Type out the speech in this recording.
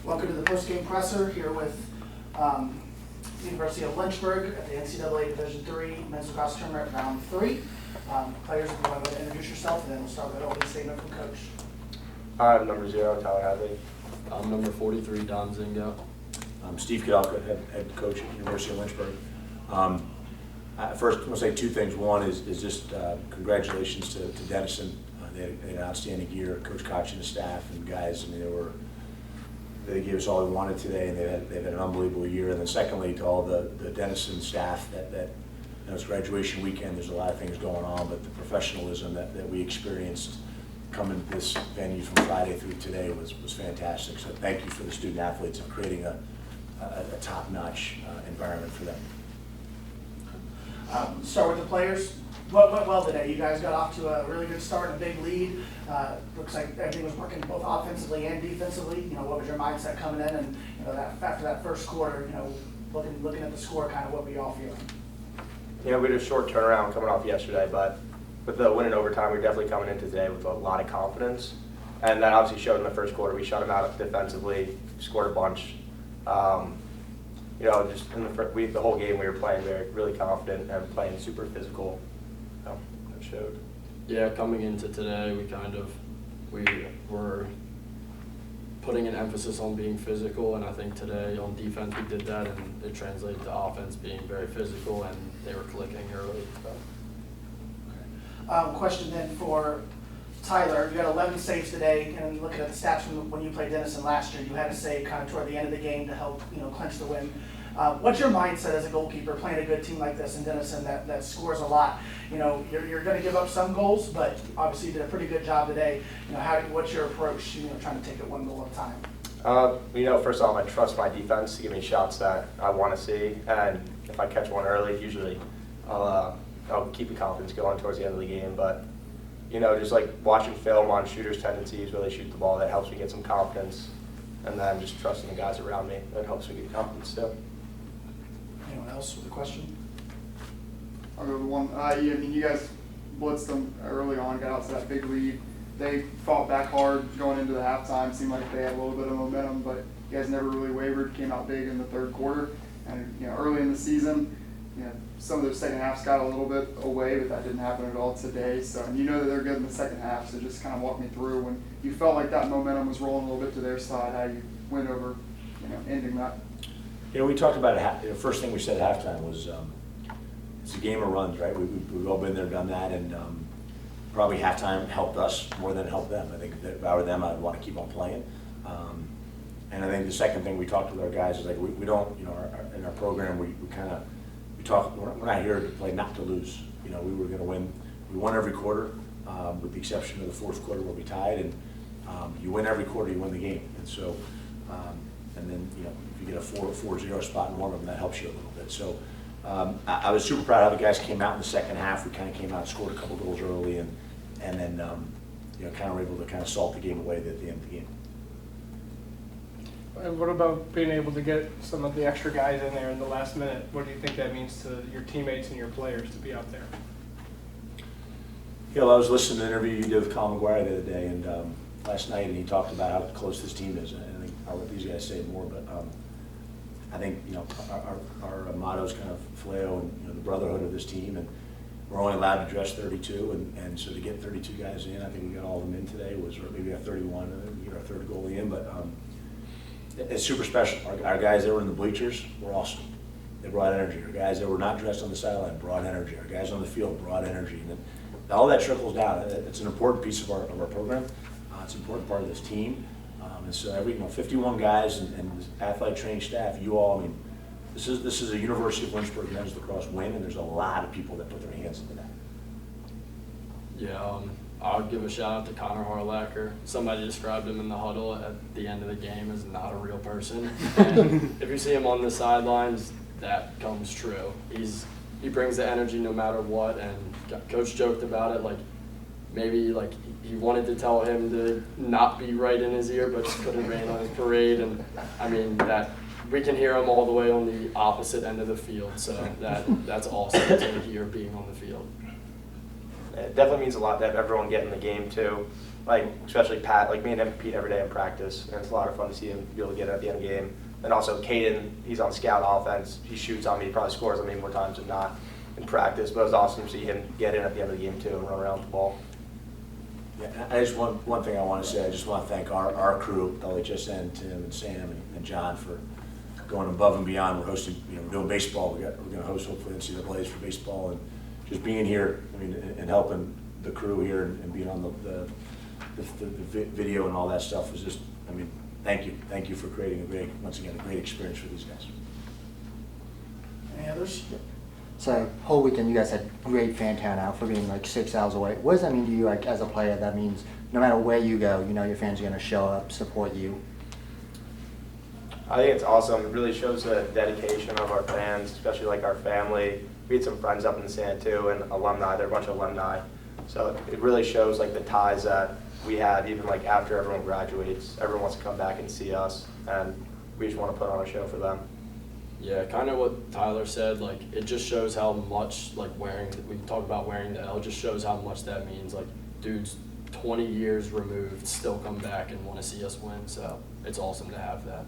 Welcome to the post-game presser here with University of Lynchburg at the NCAA Division III Men's Lacrosse Tournament Round 3. Players, if you want to introduce yourself, and then we'll start with an opening statement from Coach. I'm number 0, Tyler Hadley. I'm number 43, Don Zingo. I'm Steve Kadalka, head coach at University of Lynchburg. First, I want to say two things. One is just congratulations to Denison. They had an outstanding year. Coach Koch and the staff and guys, I mean, they gave us all we wanted today, and they've had an unbelievable year. And then secondly, to all the Denison staff, that it's graduation weekend, there's a lot of things going on, but the professionalism that we experienced coming to this venue from Friday through today was fantastic. So thank you for the student athletes and creating a top-notch environment for them. Start with the players. What went well today? You guys got off to a really good start, a big lead. Looks like everything was working both offensively and defensively. What was your mindset coming in? And after that first quarter, looking at the score, kind of what were you all feeling? We had a short turnaround coming off yesterday, but with the win in overtime, we're definitely coming into today with a lot of confidence. And that obviously showed in the first quarter. We shut them out defensively, scored a bunch. Just in the whole game we were playing really confident and playing super physical. That showed. Yeah, coming into today, we were putting an emphasis on being physical, and I think today on defense we did that, and it translated to offense being very physical, and they were clicking early. So. Question then for Tyler. You got 11 saves today, and looking at the stats from when you played Denison last year, you had a save kind of toward the end of the game to help clinch the win. What's your mindset as a goalkeeper playing a good team like this in Denison that scores a lot? You're going to give up some goals, but obviously you did a pretty good job today. What's your approach? Trying to take it one goal at a time. First off, I trust my defense to give me shots that I want to see, and if I catch one early, usually I'll keep the confidence going towards the end of the game. But just like watching film on shooters' tendencies, where they shoot the ball, that helps me get some confidence, and then just trusting the guys around me, that helps me get confidence too. Anyone else with a question? I'll go with one. You guys blitzed them early on, got out to that big lead. They fought back hard going into the halftime. Seemed like they had a little bit of momentum, but you guys never really wavered. Came out big in the third quarter, and early in the season, some of those second halves got a little bit away, but that didn't happen at all today. So, and that they're good in the second half. So just kind of walk me through when you felt like that momentum was rolling a little bit to their side, how you went over, ending that. We talked about it. The first thing we said at halftime was it's a game of runs, right? We've all been there, done that, and probably halftime helped us more than it helped them. I think that if I were them, I'd want to keep on playing. And I think the second thing we talked with our guys is like we don't, in our program we talk. We're not here to play not to lose. We were going to win. We won every quarter, with the exception of the fourth quarter where we tied. And you win every quarter, you win the game. And so, and then if you get a 4-0 spot in one of them, that helps you a little bit. So I was super proud of how the guys came out in the second half. We kind of came out and scored a couple goals early, and then kind of were able to kind of salt the game away at the end of the game. And what about being able to get some of the extra guys in there in the last minute? What do you think that means to your teammates and your players to be out there? I was listening to the interview you did with Colin McGuire the other day, and last night, and he talked about how close this team is. And I think I'll let these guys say more, but I think our motto is kind of Phileo and the brotherhood of this team, and we're only allowed to dress 32, and so to get 32 guys in, I think we got all of them in today. Or maybe we got 31, and we get our third goalie in, but. It's super special. Our guys that were in the bleachers were awesome. They brought energy. Our guys that were not dressed on the sideline brought energy. Our guys on the field brought energy. And all that trickles down. It's an important piece of our program. It's an important part of this team. And so every 51 guys and athletic training staff, this is a University of Lynchburg men's lacrosse win, and there's a lot of people that put their hands into that. Yeah, I'll give a shout out to Connor Harlacker. Somebody described him in the huddle at the end of the game as not a real person. And if you see him on the sidelines, that comes true. He brings the energy no matter what, and Coach joked about it, maybe he wanted to tell him to not be right in his ear, but just couldn't rain on his parade. And that we can hear him all the way on the opposite end of the field, so that's awesome to hear being on the field. It definitely means a lot to have everyone get in the game too. like especially Pat, like me and him compete every day in practice, and it's a lot of fun to see him be able to get it at the end of the game. And also Caden, he's on scout offense. He shoots on me, he probably scores on me more times than not in practice, but it was awesome to see him get in at the end of the game too and run around with the ball. Yeah, I just one thing I want to say. I just want to thank our crew, LHSN, Tim and Sam and John for going above and beyond. We're hosting, we're doing baseball. We're going to host hopefully NCAAs for baseball, and just being here, and helping the crew here and being on the video and all that stuff was just, thank you for creating once again a great experience for these guys. Any others? So whole weekend you guys had great fan turnout for being like 6 hours away. What does that mean to you, like as a player? That means no matter where you go, your fans are going to show up, support you. I think it's awesome. It really shows the dedication of our fans, especially like our family. We had some friends up in San too, and alumni. They're a bunch of alumni. So it really shows like the ties that we have, even like after everyone graduates. Everyone wants to come back and see us, and we just want to put on a show for them. Yeah, kind of what Tyler said, like, it just shows how much, like, we talk about wearing the L, just shows how much that means. Like, dudes 20 years removed still come back and want to see us win, so it's awesome to have that.